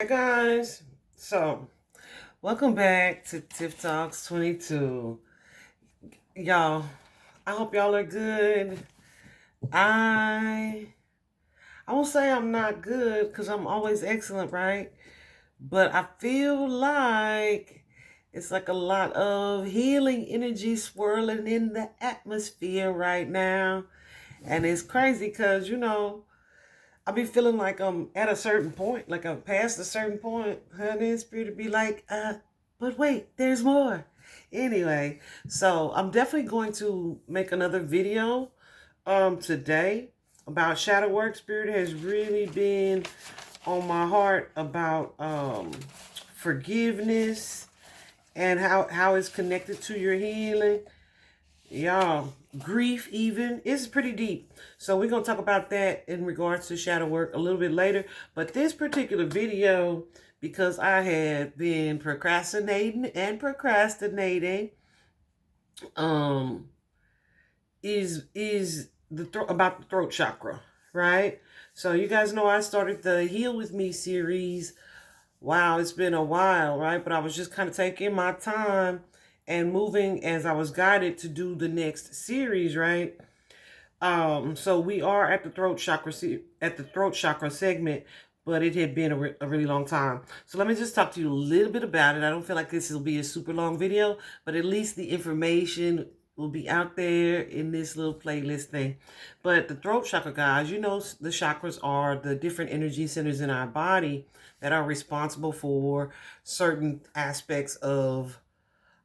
Hey guys, so welcome back to Tiff Talks 22. Y'all, I hope y'all are good. I I won't say I'm not good because I'm always excellent, right? But I feel like it's like a lot of healing energy swirling in the atmosphere right now. And it's crazy because, I be feeling like I'm at a certain point, like I'm past a certain point. Honey, spirit to be like, but wait, there's more. Anyway, so I'm definitely going to make another video today about shadow work. Spirit has really been on my heart about forgiveness and how it's connected to your healing. Y'all, grief even is pretty deep. So we're going to talk about that in regards to shadow work a little bit later. But this particular video, because I had been procrastinating, um, is about the throat chakra, right? So you guys know I started the Heal With Me series. Wow, it's been a while, right? But I was just kind of taking my time and moving as I was guided to do the next series, right? So we are at the throat chakra segment, but it had been a really long time. So let me just talk to you a little bit about it. I don't feel like this will be a super long video, but at least the information will be out there in this little playlist thing. But the throat chakra, guys, the chakras are the different energy centers in our body that are responsible for certain aspects of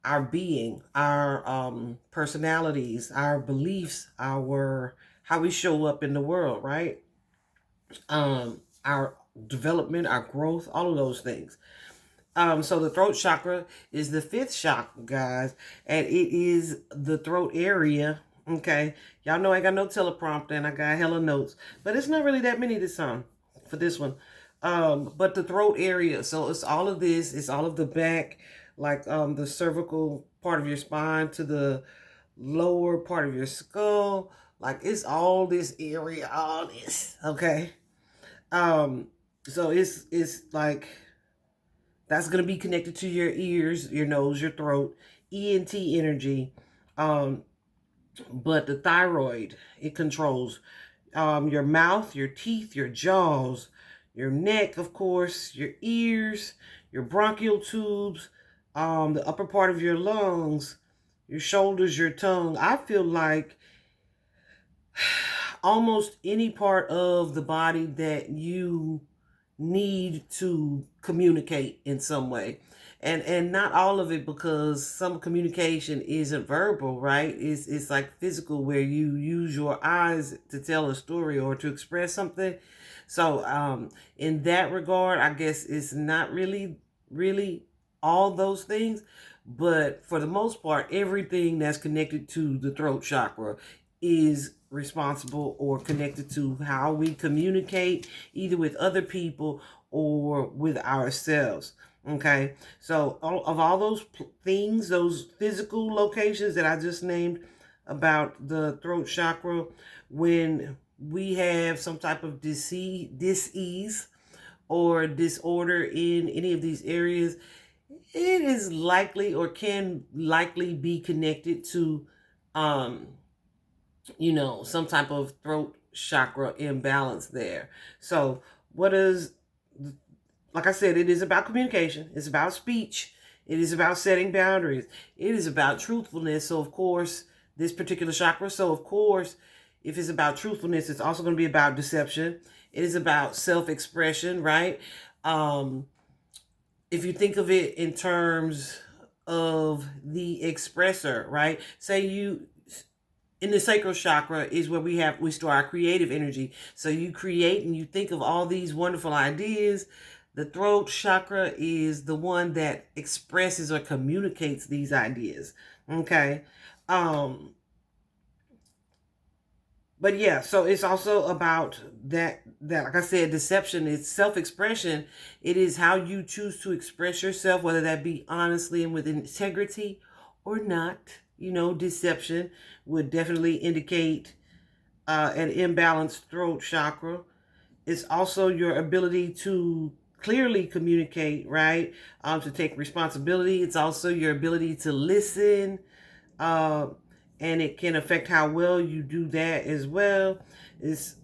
our being, our personalities, our beliefs, our how we show up in the world, right? Our development, our growth, all of those things. So the throat chakra is the fifth chakra, guys, and it is the throat area. Okay, y'all know I got no teleprompter and I got hella notes, but it's not really that many this time for this one. But the throat area, so it's all of this, it's all of the back, like the cervical part of your spine to the lower part of your skull, like it's all this area, all this. Okay, um, so it's like that's going to be connected to your ears, your nose, your throat, ENT energy. Um, but the thyroid, it controls your mouth, your teeth, your jaws, your neck, of course, your ears, your bronchial tubes, the upper part of your lungs, your shoulders, your tongue. I feel like almost any part of the body that you need to communicate in some way, and not all of it, because some communication isn't verbal, right? It's like physical, where you use your eyes to tell a story or to express something. So in that regard, I guess it's not really all those things, but for the most part, everything that's connected to the throat chakra is responsible or connected to how we communicate, either with other people or with ourselves. Okay, so all those things, those physical locations that I just named about the throat chakra, when we have some type of disease or disorder in any of these areas, it is likely or can likely be connected to um some type of throat chakra imbalance there. So what is, like I said, it is about communication. It's about speech. It is about setting boundaries. It is about truthfulness. So of course, this particular chakra. So of course, if it's about truthfulness, it's also going to be about deception. It is about self-expression, right? Um, if you think of it in terms of the expressor, right? Say you in the sacral chakra is where we store our creative energy. So you create and you think of all these wonderful ideas. The throat chakra is the one that expresses or communicates these ideas. Okay. Um, but yeah, so it's also about that like I said, deception is self-expression. It is how you choose to express yourself, whether that be honestly and with integrity or not. Deception would definitely indicate an imbalanced throat chakra. It's also your ability to clearly communicate, right? To take responsibility. It's also your ability to listen, uh, and it can affect how well you do that as well. It's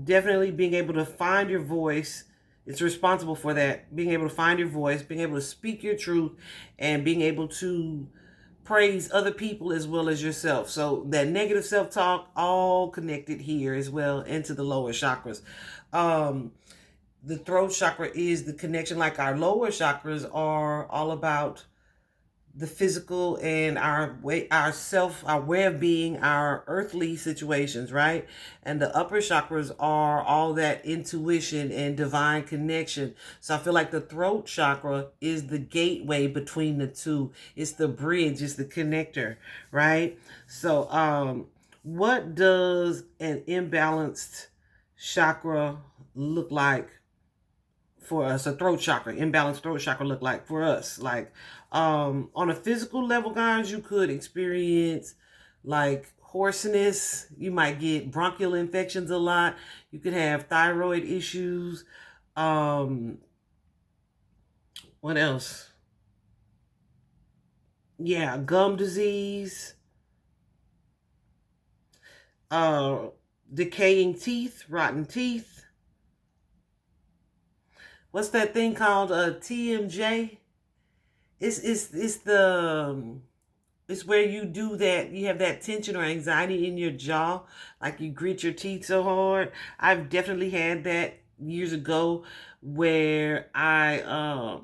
definitely being able to find your voice. It's responsible for that. Being able to find your voice, being able to speak your truth, and being able to praise other people as well as yourself. So that negative self-talk, all connected here as well into the lower chakras. Um, the throat chakra is the connection, like our lower chakras are all about the physical and our way, our way of being, our earthly situations, right? And the upper chakras are all that intuition and divine connection. So I feel like the throat chakra is the gateway between the two. It's the bridge, it's the connector, right? So what does an imbalanced chakra look like for us? A throat chakra, imbalanced throat chakra look like for us? Like on a physical level, guys, you could experience like hoarseness. You might get bronchial infections a lot. You could have thyroid issues. um what else? Yeah, gum disease, uh decaying teeth, rotten teeth. What's that thing called? TMJ. It's the it's where you do that, you have that tension or anxiety in your jaw, like you grit your teeth so hard. I've definitely had that years ago, where I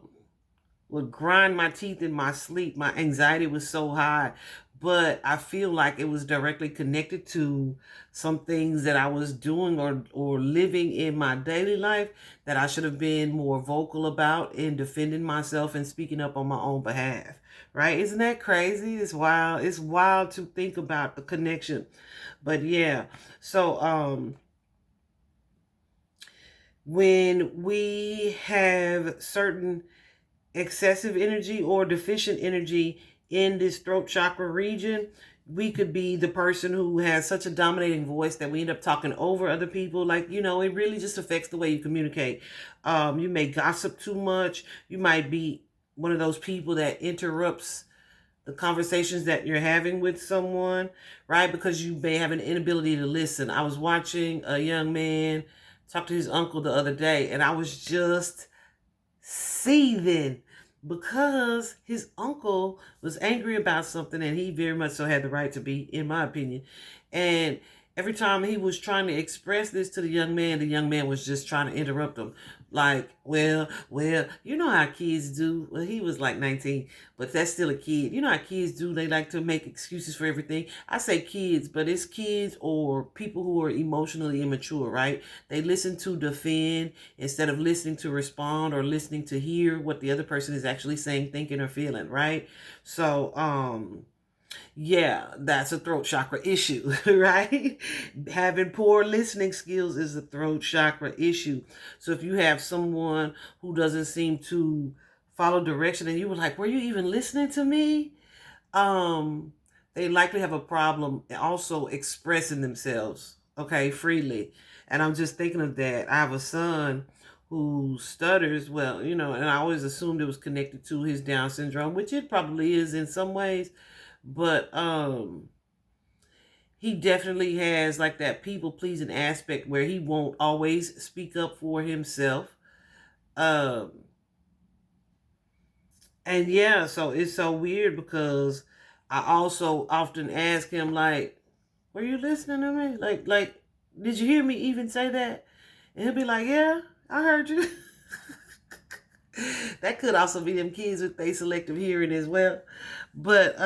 would grind my teeth in my sleep. My anxiety was so high, but I feel like it was directly connected to some things that I was doing or living in my daily life that I should have been more vocal about in defending myself and speaking up on my own behalf. Right? Isn't that crazy? It's wild. It's wild to think about the connection. But yeah, so when we have certain excessive energy or deficient energy in this throat chakra region, we could be the person who has such a dominating voice that we end up talking over other people. Like, it really just affects the way you communicate. You may gossip too much. You might be one of those people that interrupts the conversations that you're having with someone, right? Because you may have an inability to listen. I was watching a young man talk to his uncle the other day, and I was just seething because his uncle was angry about something, and he very much so had the right to be, in my opinion. And every time he was trying to express this to the young man was just trying to interrupt him. Like, well, you know how kids do. Well, he was like 19, but that's still a kid. You know how kids do. They like to make excuses for everything. I say kids, but it's kids or people who are emotionally immature, right? They listen to defend instead of listening to respond or listening to hear what the other person is actually saying, thinking, or feeling, right? So, yeah, that's a throat chakra issue, right? Having poor listening skills is a throat chakra issue. So if you have someone who doesn't seem to follow direction and you were like, were you even listening to me? They likely have a problem also expressing themselves, okay, freely. And I'm just thinking of that. I have a son who stutters, well, and I always assumed it was connected to his Down syndrome, which it probably is in some ways. But he definitely has like that people pleasing aspect where he won't always speak up for himself. Um and yeah, so it's so weird because I also often ask him, like, were you listening to me? Like, did you hear me even say that? And he'll be like, yeah, I heard you. That could also be them kids with their selective hearing as well. But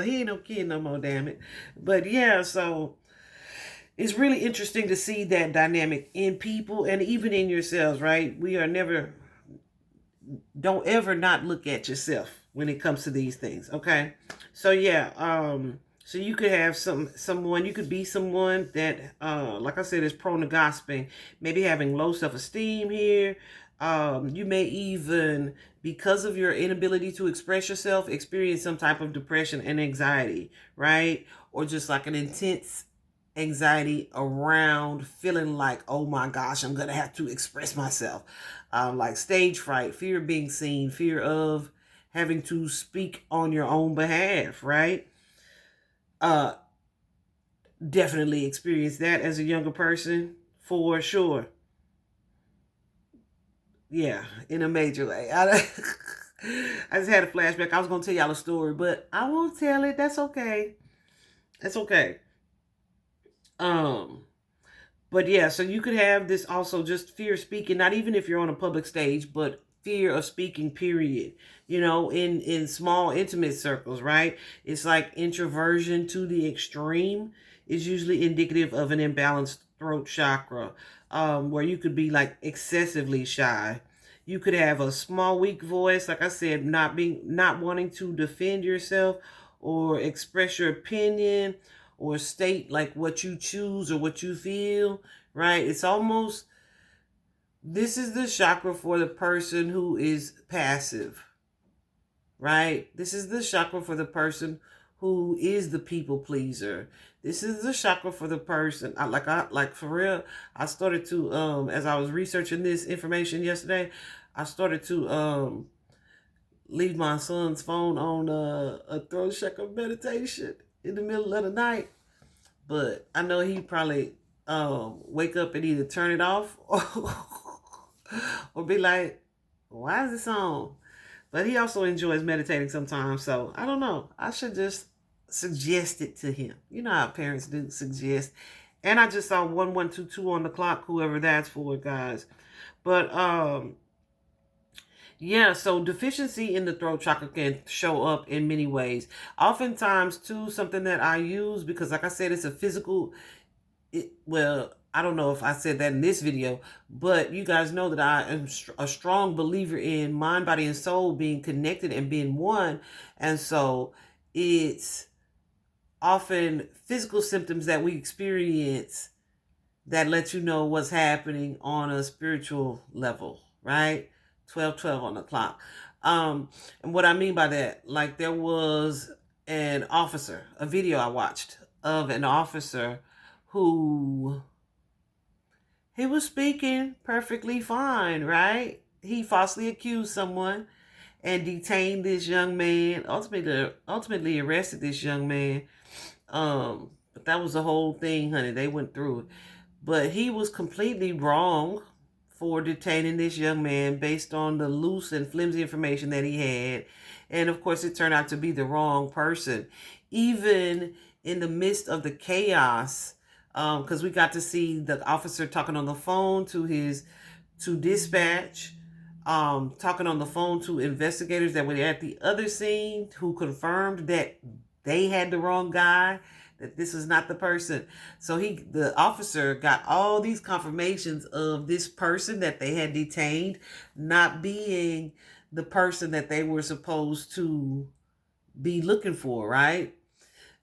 he ain't no kid no more, damn it. But yeah, so it's really interesting to see that dynamic in people and even in yourselves, right? Don't ever not look at yourself when it comes to these things, okay? So yeah, so you could have someone, you could be someone that, like I said, is prone to gossiping, maybe having low self-esteem here. You may even, because of your inability to express yourself, experience some type of depression and anxiety, right? Or just like an intense anxiety around feeling like, oh my gosh, I'm gonna have to express myself. like stage fright, fear of being seen, fear of having to speak on your own behalf, right? Uh, Definitely experienced that as a younger person, for sure. Yeah, in a major way. I just had a flashback. I was going to tell y'all a story, but I won't tell it. That's okay. That's okay. Um, But yeah, so you could have this also just fear of speaking, not even if you're on a public stage, but fear of speaking, period. In small intimate circles, right? It's like introversion to the extreme is usually indicative of an imbalanced throat chakra, where you could be like excessively shy. You could have a small, weak voice, like I said, not wanting to defend yourself or express your opinion or state like what you choose or what you feel, right? It's almost, this is the chakra for the person who is passive, right? This is the chakra for the person who is the people pleaser. This is the chakra for the person. I for real. I started to as I was researching this information yesterday, I started to leave my son's phone on a throat chakra meditation in the middle of the night. But I know he probably wake up and either turn it off or be like, why is this on? But he also enjoys meditating sometimes. So I don't know. I should just suggest it to him. You know how parents do suggest. And I just saw 1122 on the clock, whoever that's for, guys. But yeah, so deficiency in the throat chakra can show up in many ways. Oftentimes, too, something that I use, because like I said, it's a physical, well, I don't know if I said that in this video, but you guys know that I am a strong believer in mind, body, and soul being connected and being one. And so it's often physical symptoms that we experience that let you know what's happening on a spiritual level, right? 12:12 on the clock. And what I mean by that, like there was an officer, a video I watched of an officer who he was speaking perfectly fine, right? He falsely accused someone and detained this young man, ultimately arrested this young man. But that was the whole thing, honey. They went through it. But he was completely wrong for detaining this young man based on the loose and flimsy information that he had. And of course, it turned out to be the wrong person. Even in the midst of the chaos, because we got to see the officer talking on the phone to dispatch, talking on the phone to investigators that were at the other scene who confirmed that they had the wrong guy, that this is not the person. So the officer got all these confirmations of this person that they had detained not being the person that they were supposed to be looking for, right?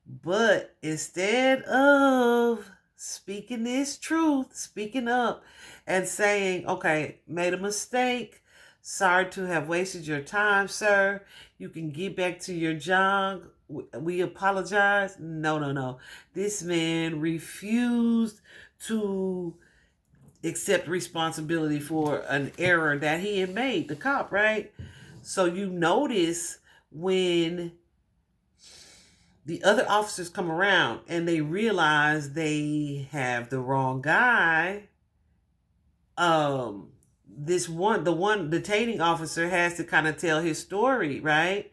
But instead of speaking this truth, speaking up and saying, okay, made a mistake. Sorry to have wasted your time, sir. You can get back to your job. We apologize. No, no, no. This man refused to accept responsibility for an error that he had made, the cop, right? So you notice when the other officers come around and they realize they have the wrong guy, the one detaining officer has to kind of tell his story, right?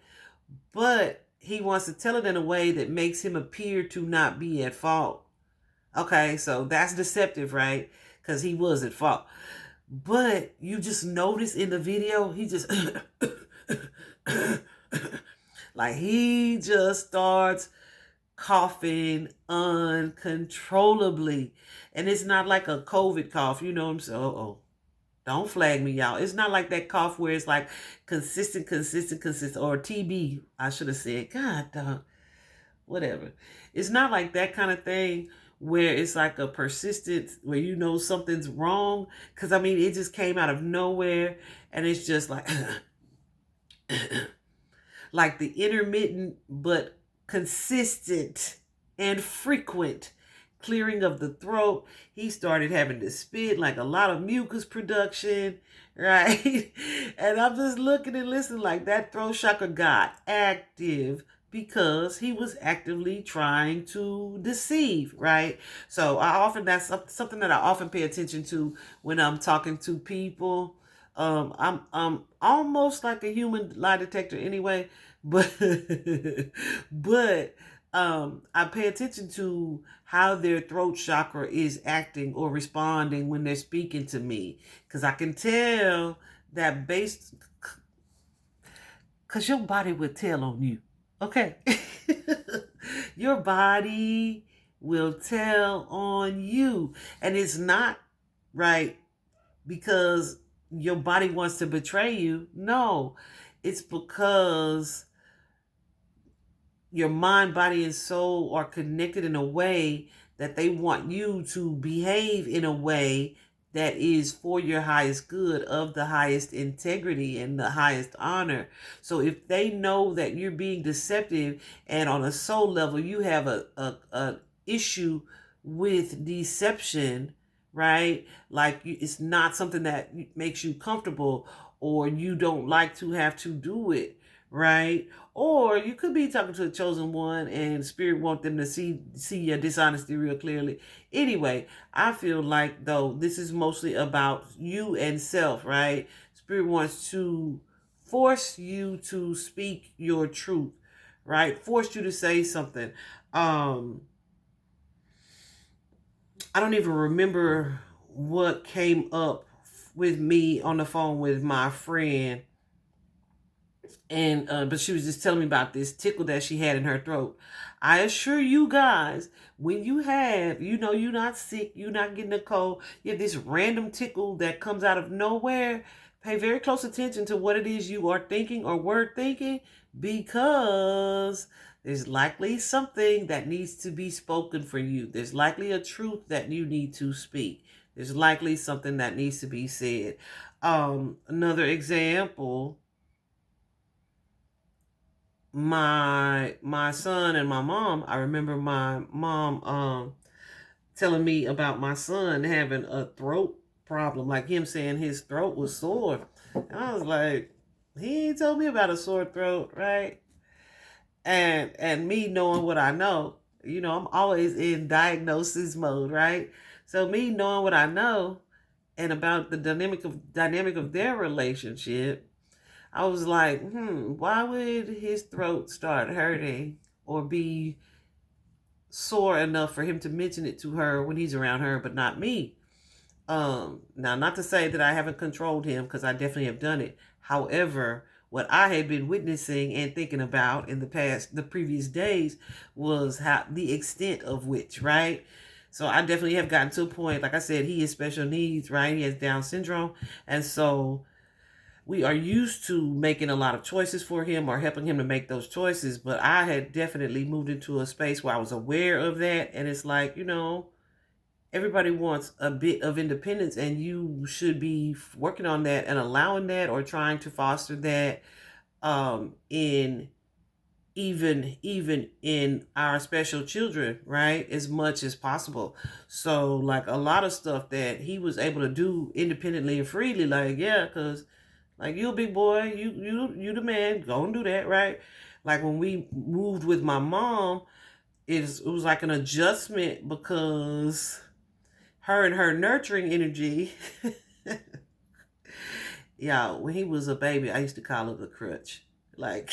But he wants to tell it in a way that makes him appear to not be at fault. Okay, so that's deceptive, right? Because he was at fault. But you just notice in the video, he just like he just starts coughing uncontrollably. And it's not like a COVID cough, you know what I'm saying? Oh, don't flag me, y'all. It's not like that cough where it's like consistent, or TB, I should have said. God, dog. Whatever. It's not like that kind of thing where it's like a persistent, where you know something's wrong. Because, I mean, it just came out of nowhere. And it's just like, like the intermittent but consistent and frequent clearing of the throat. He started having to spit, like a lot of mucus production, right? And I'm just looking and listening, like that throat chakra got active because he was actively trying to deceive, right? So that's something that I often pay attention to when I'm talking to people. I'm almost like a human lie detector anyway, but but I pay attention to how their throat chakra is acting or responding when they're speaking to me, because I can tell that based, because your body will tell on you, okay? Your body will tell on you, and it's not right because your body wants to betray you. No, it's because your mind, body, and soul are connected in a way that they want you to behave in a way that is for your highest good, of the highest integrity and the highest honor. So if they know that you're being deceptive, and on a soul level you have a issue with deception, right? Like it's not something that makes you comfortable, or you don't like to have to do it, right? Or you could be talking to a chosen one and spirit want them to see your dishonesty real clearly. Anyway, I feel like though this is mostly about you and self, right? Spirit wants to force you to speak your truth, right? Force you to say something. I don't even remember what came up with me on the phone with my friend, and but she was just telling me about this tickle that she had in her throat. I assure you guys, when you have, you're not sick, you're not getting a cold, you have this random tickle that comes out of nowhere, pay very close attention to what it is you are thinking or were thinking, because there's likely something that needs to be spoken for you. There's likely a truth that you need to speak. There's likely something that needs to be said. Another example, my son and my mom. I remember my mom telling me about my son having a throat problem, like him saying his throat was sore. And I was like, he ain't told me about a sore throat, right? And me knowing what I know, I'm always in diagnosis mode, right? So me knowing what I know and about the dynamic of their relationship, I was like, why would his throat start hurting or be sore enough for him to mention it to her when he's around her, but not me? Now, not to say that I haven't controlled him, because I definitely have done it. However, what I had been witnessing and thinking about in the previous days, was how the extent of which, right? So I definitely have gotten to a point, like I said, he has special needs, right? He has Down syndrome. And so we are used to making a lot of choices for him or helping him to make those choices. But I had definitely moved into a space where I was aware of that. And it's like, everybody wants a bit of independence, and you should be working on that and allowing that, or trying to foster that, in even in our special children, right, as much as possible. So like a lot of stuff that he was able to do independently and freely, like, yeah, because like, you a big boy, you the man, go and do that, right? Like when we moved with my mom, it was like an adjustment, because her and her nurturing energy. Yeah, when he was a baby, I used to call it a crutch. Like,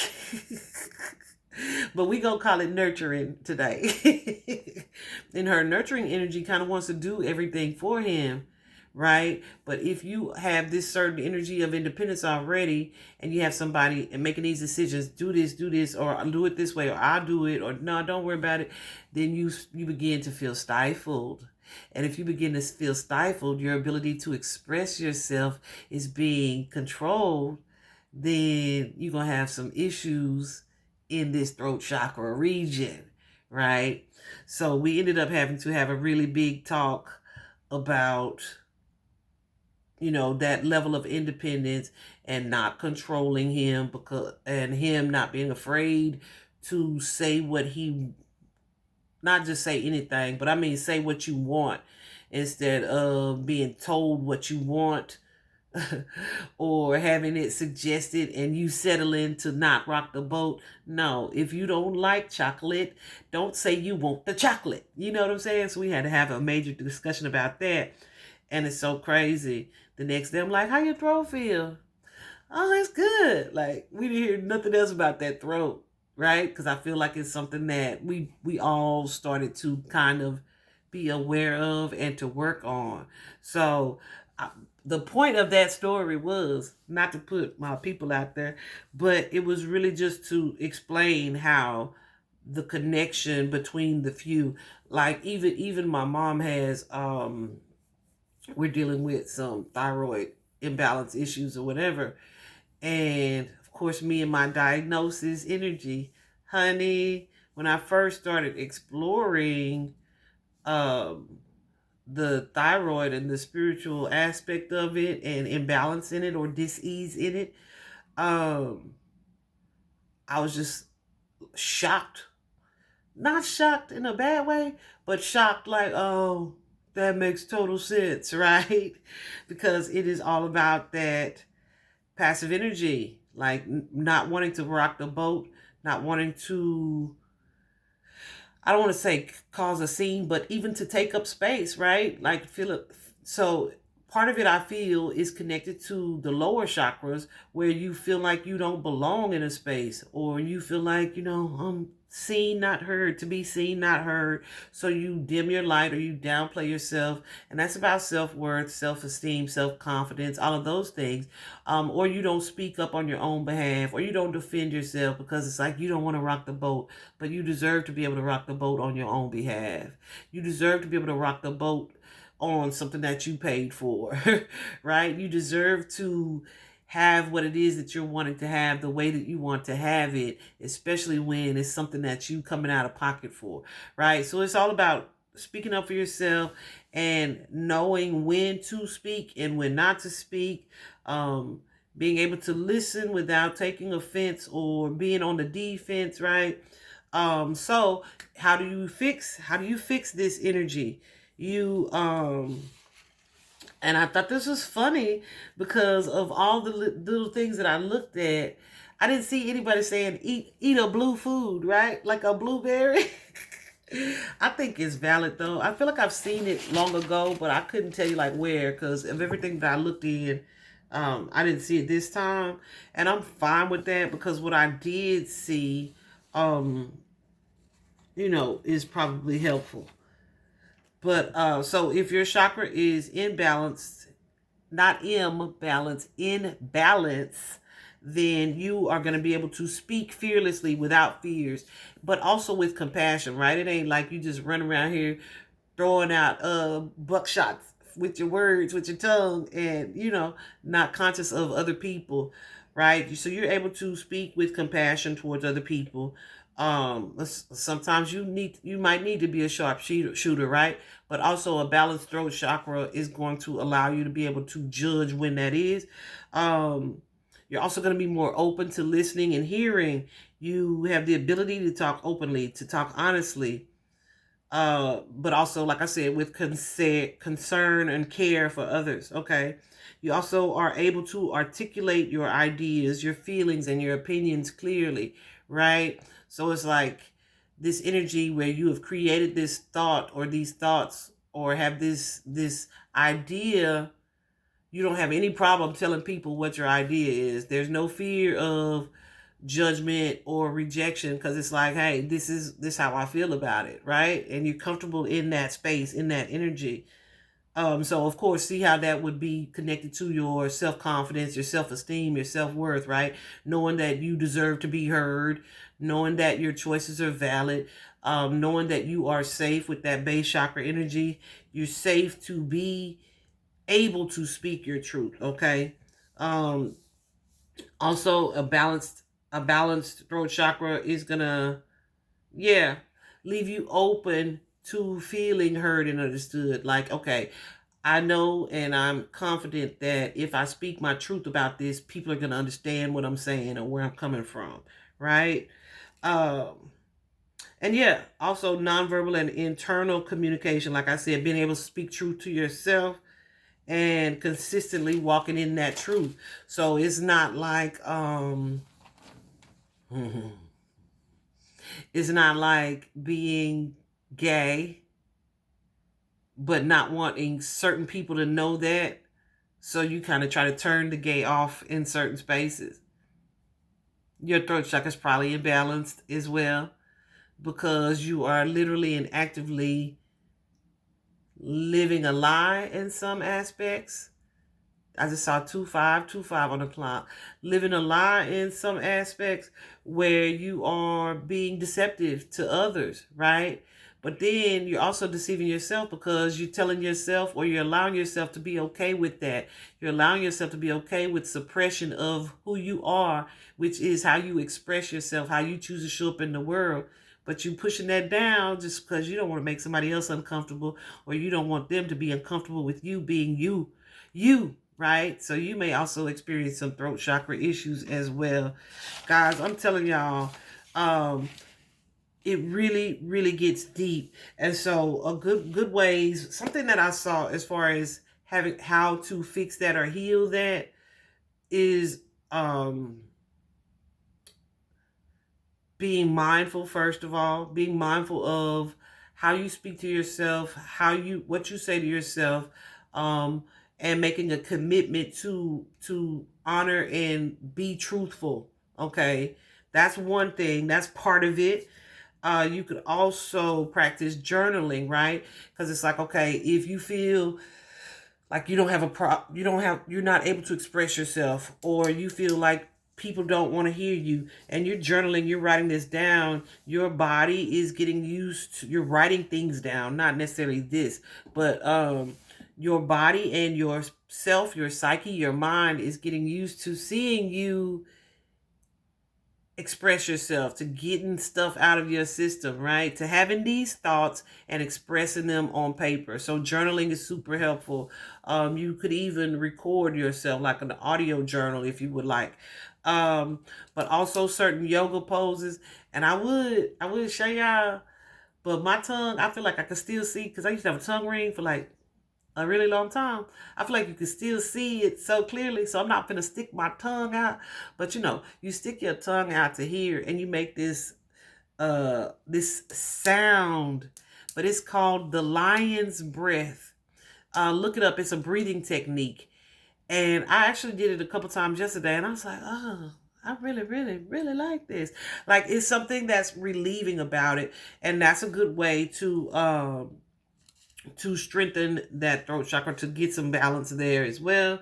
but we gonna call it nurturing today. And her nurturing energy kind of wants to do everything for him, right? But if you have this certain energy of independence already, and you have somebody and making these decisions, do this, or do it this way, or I'll do it, or no, don't worry about it, then you begin to feel stifled. And if you begin to feel stifled, your ability to express yourself is being controlled, then you're going to have some issues in this throat chakra region, right? So we ended up having to have a really big talk about, that level of independence, and not controlling him, and him not being afraid to say what he not just say anything, but I mean say what you want instead of being told what you want or having it suggested and you settle in to not rock the boat. No, if you don't like chocolate, don't say you want the chocolate. You know what I'm saying? So we had to have a major discussion about that. And it's so crazy. The next day I'm like, how your throat feel? Oh, it's good. Like, we didn't hear nothing else about that throat, right? Because I feel like it's something that we all started to kind of be aware of and to work on. So the point of that story was not to put my people out there, but it was really just to explain how the connection between the few, like even my mom has we're dealing with some thyroid imbalance issues or whatever. And of course, me and my diagnosis energy, honey, when I first started exploring um, the thyroid and the spiritual aspect of it and imbalance in it or dis-ease in it, um, I was just shocked. Not shocked in a bad way, but shocked like, oh, that makes total sense, right? Because it is all about that passive energy, like not wanting to rock the boat, not wanting to, I don't want to say cause a scene, but even to take up space, right? Like feel it. So part of it I feel is connected to the lower chakras where you feel like you don't belong in a space or you feel like, seen, not heard, to be seen, not heard. So you dim your light or you downplay yourself. And that's about self-worth, self-esteem, self-confidence, all of those things. Or you don't speak up on your own behalf or you don't defend yourself because it's like you don't want to rock the boat, but you deserve to be able to rock the boat on your own behalf. You deserve to be able to rock the boat on something that you paid for, right? You deserve to have what it is that you're wanting to have the way that you want to have it, especially when it's something that you coming out of pocket for, right? So it's all about speaking up for yourself and knowing when to speak and when not to speak. Being able to listen without taking offense or being on the defense, right? So how do you fix this energy? You and I thought this was funny because of all the little things that I looked at. I didn't see anybody saying eat a blue food, right? Like a blueberry. I think it's valid though. I feel like I've seen it long ago, but I couldn't tell you like where because of everything that I looked in. I didn't see it this time, and I'm fine with that because what I did see, um, is probably helpful. But so if your chakra is imbalanced, not imbalance, in balance, then you are going to be able to speak fearlessly without fears, but also with compassion, right? It ain't like you just run around here throwing out buckshots with your words, with your tongue, and not conscious of other people, right? So you're able to speak with compassion towards other people. Sometimes you might need to be a sharp shooter, right? But also a balanced throat chakra is going to allow you to be able to judge when that is. You're also going to be more open to listening and hearing. You have the ability to talk openly, to talk honestly, but also, like I said, with concern and care for others. Okay. You also are able to articulate your ideas, your feelings, and your opinions clearly, right? So it's like this energy where you have created this thought or these thoughts or have this idea. You don't have any problem telling people what your idea is. There's no fear of judgment or rejection because it's like, hey, this how I feel about it, right? And you're comfortable in that space, in that energy. So of course, see how that would be connected to your self-confidence, your self-esteem, your self-worth, right? Knowing that you deserve to be heard, knowing that your choices are valid, knowing that you are safe with that base chakra energy. You're safe to be able to speak your truth, okay? Um, Also a balanced throat chakra is gonna, yeah, leave you open to feeling heard and understood. Like, okay, I know and I'm confident that if I speak my truth about this, people are gonna understand what I'm saying or where I'm coming from, right? um And yeah, also nonverbal and internal communication. Like I said, being able to speak truth to yourself and consistently walking in that truth. So it's not like it's not like being gay but not wanting certain people to know that. So you kind of try to turn the gay off in certain spaces. Your throat chakra is probably imbalanced as well because you are literally and actively living a lie in some aspects. I just saw 2525 on the clock. Living a lie in some aspects where you are being deceptive to others, right? But then you're also deceiving yourself because you're telling yourself or you're allowing yourself to be okay with that. You're allowing yourself to be okay with suppression of who you are, which is how you express yourself, how you choose to show up in the world. But you pushing that down just because you don't want to make somebody else uncomfortable or you don't want them to be uncomfortable with you being you. You, right? So you may also experience some throat chakra issues as well. Guys, I'm telling y'all, it really, really gets deep. And so a good ways, something that I saw as far as having how to fix that or heal that is being mindful, first of all, being mindful of how you speak to yourself, what you say to yourself, um, and making a commitment to honor and be truthful. Okay, that's one thing. That's part of it. You could also practice journaling, right? Because it's like, okay, if you feel like you don't have you're not able to express yourself, or you feel like people don't want to hear you, and you're journaling, you're writing this down, your body is getting used to, you're writing things down, not necessarily this, but your body and your self, your psyche, your mind is getting used to seeing you express yourself, to getting stuff out of your system, right? To having these thoughts and expressing them on paper. So journaling is super helpful. You could even record yourself like an audio journal if you would like. But also certain yoga poses. And I would show y'all, but my tongue, I feel like I can still see because I used to have a tongue ring for like a really long time. I feel like you can still see it so clearly. So I'm not gonna stick my tongue out. But you stick your tongue out to here and you make this sound. But it's called the lion's breath. Look it up. It's a breathing technique. And I actually did it a couple times yesterday and I was like, oh, I really, really, really like this. Like it's something that's relieving about it. And that's a good way to strengthen that throat chakra, to get some balance there as well.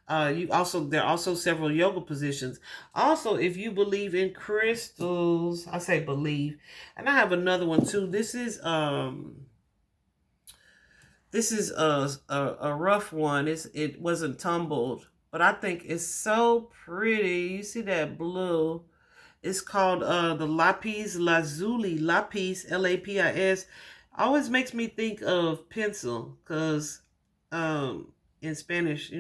There are also several yoga positions. Also, if you believe in crystals, I say believe, and I have another one too. This is a rough one. It wasn't tumbled, but I think it's so pretty. You see that blue? It's called the lapis lazuli. Lapis, Lapis. Always makes me think of pencil because in Spanish,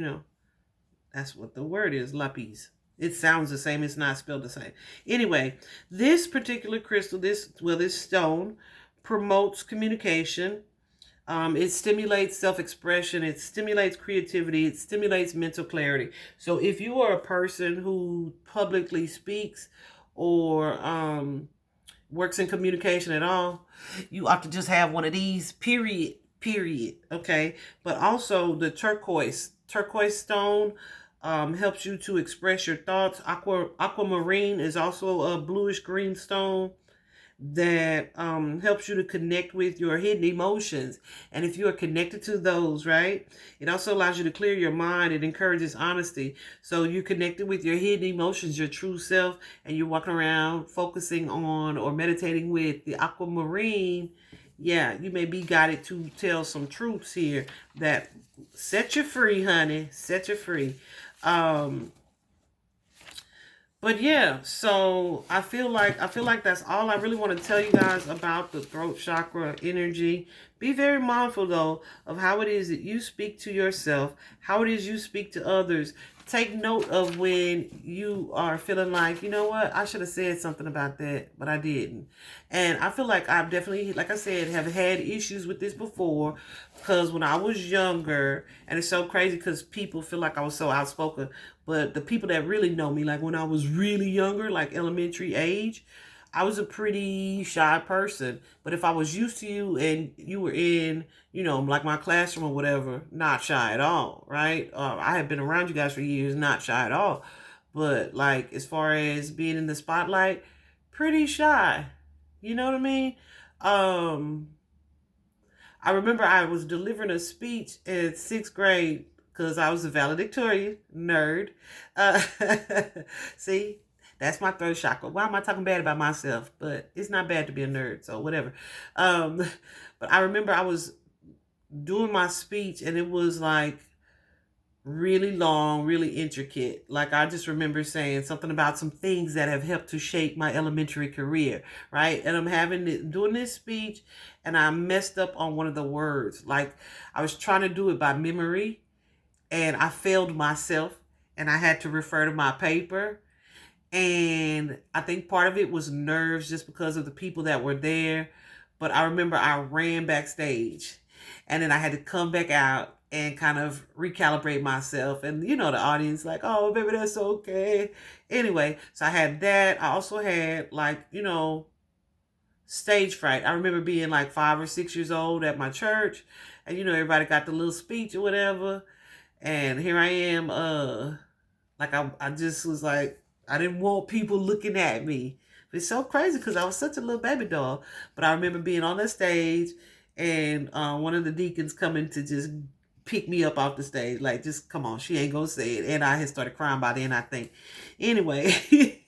that's what the word is, lapis. It sounds the same. It's not spelled the same. Anyway, this particular crystal, this stone, promotes communication. It stimulates self-expression. It stimulates creativity. It stimulates mental clarity. So if you are a person who publicly speaks or works in communication at all, you ought to just have one of these, period. Period. Okay. But also the turquoise stone helps you to express your thoughts. Aquamarine is also a bluish green stone that helps you to connect with your hidden emotions. And if you are connected to those, right, it also allows you to clear your mind. It encourages honesty. So you're connected with your hidden emotions, your true self, and you're walking around focusing on or meditating with the aquamarine. Yeah, you may be guided to tell some truths here that set you free, honey. Set you free. But yeah, so I feel like that's all I really want to tell you guys about the throat chakra energy. Be very mindful, though, of how it is that you speak to yourself, how it is you speak to others. Take note of when you are feeling like, you know what, I should have said something about that, but I didn't. And I feel like I've definitely, like I said, have had issues with this before, because when I was younger, and it's so crazy because people feel like I was so outspoken, but the people that really know me, like when I was really younger, like elementary age, I was a pretty shy person. But if I was used to you and you were in, like my classroom or whatever, not shy at all, right? I have been around you guys for years, not shy at all. But like as far as being in the spotlight, pretty shy. You know what I mean? Um, I remember I was delivering a speech in sixth grade because I was a valedictorian nerd. Uh, see, that's my throat chakra. Why am I talking bad about myself? But it's not bad to be a nerd, so whatever. Um, but I remember I was doing my speech and it was like really long, really intricate. Like I just remember saying something about some things that have helped to shape my elementary career, right? And I'm doing this speech and I messed up on one of the words. Like I was trying to do it by memory and I failed myself and I had to refer to my paper. And I think part of it was nerves just because of the people that were there. But I remember I ran backstage and then I had to come back out and kind of recalibrate myself. And the audience, like, oh, baby, that's okay. Anyway, so I had that. I also had, like, stage fright. I remember being like 5 or 6 years old at my church, and everybody got the little speech or whatever. And here I am, like I just was like, I didn't want people looking at me. It's so crazy because I was such a little baby doll. But I remember being on the stage and one of the deacons coming to just pick me up off the stage. Like, just come on, she ain't gonna say it. And I had started crying by then, I think. Anyway,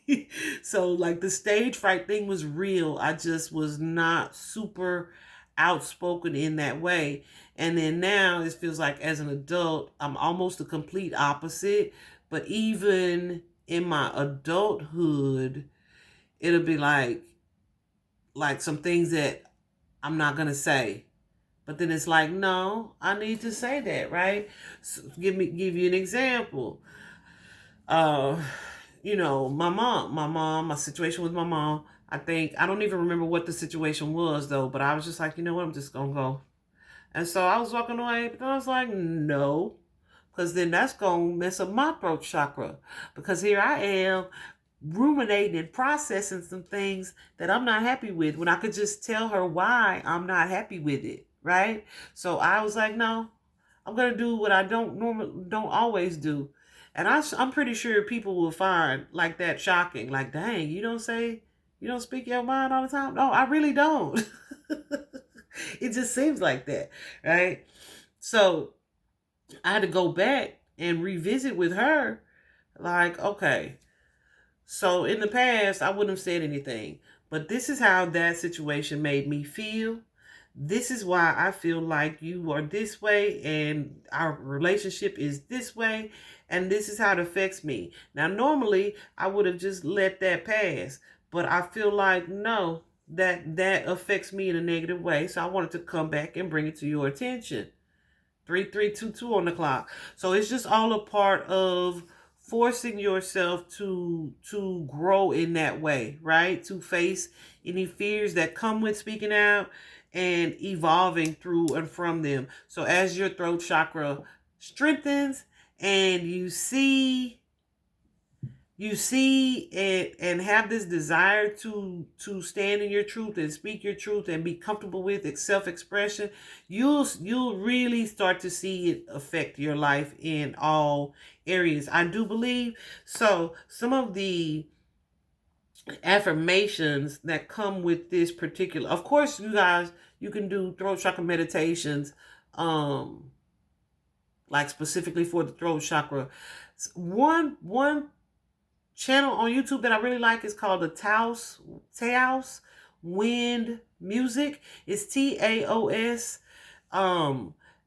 so like the stage fright thing was real. I just was not super outspoken in that way. And then now it feels like as an adult, I'm almost the complete opposite. But even in my adulthood, it'll be like some things that I'm not gonna say. But then it's like, no, I need to say that, right? So give you an example. Uh, my situation with my mom. I don't even remember what the situation was though, but I was just like, you know what, I'm just gonna go. And so I was walking away, but I was like, no, because then that's going to mess up my throat chakra. Because here I am ruminating and processing some things that I'm not happy with when I could just tell her why I'm not happy with it, right? So I was like, no, I'm going to do what I don't always do. And I'm pretty sure people will find like that shocking. Like, dang, you don't speak your mind all the time? No, I really don't. It just seems like that, right? So I had to go back and revisit with her. Like, okay, so in the past, I wouldn't have said anything, but this is how that situation made me feel. This is why I feel like you are this way and our relationship is this way, and this is how it affects me. Now, normally, I would have just let that pass, but I feel like no, that affects me in a negative way. So I wanted to come back and bring it to your attention. 3322 on the clock. So it's just all a part of forcing yourself to grow in that way, right? To face any fears that come with speaking out and evolving through and from them. So as your throat chakra strengthens and you see and have this desire to stand in your truth and speak your truth and be comfortable with self-expression, you'll really start to see it affect your life in all areas, I do believe. So some of the affirmations that come with this particular, of course, you guys, you can do throat chakra meditations, like specifically for the throat chakra. One channel on YouTube that I really like is called the Taos Wind Music. It's TAOS.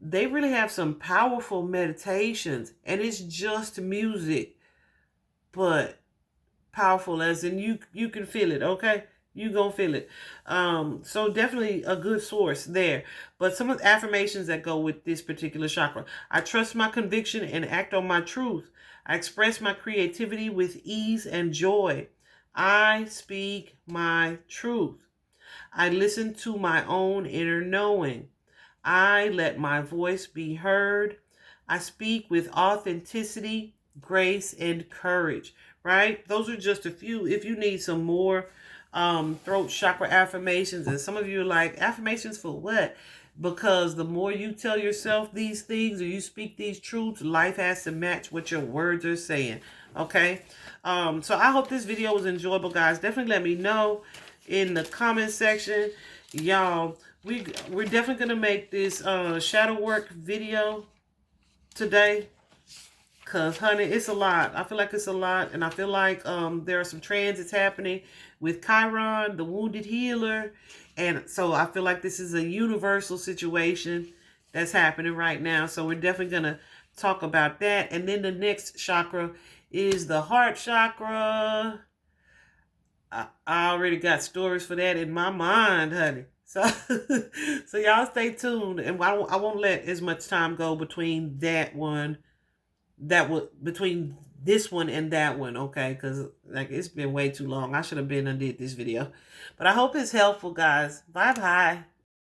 They really have some powerful meditations, and it's just music, but powerful as in you can feel it, okay? You gonna feel it. So definitely a good source there. But some of the affirmations that go with this particular chakra: I trust my conviction and act on my truth. I express my creativity with ease and joy. I speak my truth. I listen to my own inner knowing. I let my voice be heard. I speak with authenticity, grace, and courage. Right? Those are just a few. If you need some more throat chakra affirmations, and some of you are like, affirmations for what? Because the more you tell yourself these things or you speak these truths, life has to match what your words are saying. Okay? So I hope this video was enjoyable, guys. Definitely let me know in the comment section. Y'all, we're definitely gonna make this shadow work video today, because honey, it's a lot. I feel like it's a lot, and I feel like there are some transits happening with Chiron, the wounded healer, and so I feel like this is a universal situation that's happening right now. So we're definitely gonna talk about that. And then the next chakra is the heart chakra. I already got stories for that in my mind, honey. So, so y'all stay tuned, and I won't let as much time go between between this one and that one, okay? Because like it's been way too long. I should have been and did this video, but I hope it's helpful, guys. Bye bye.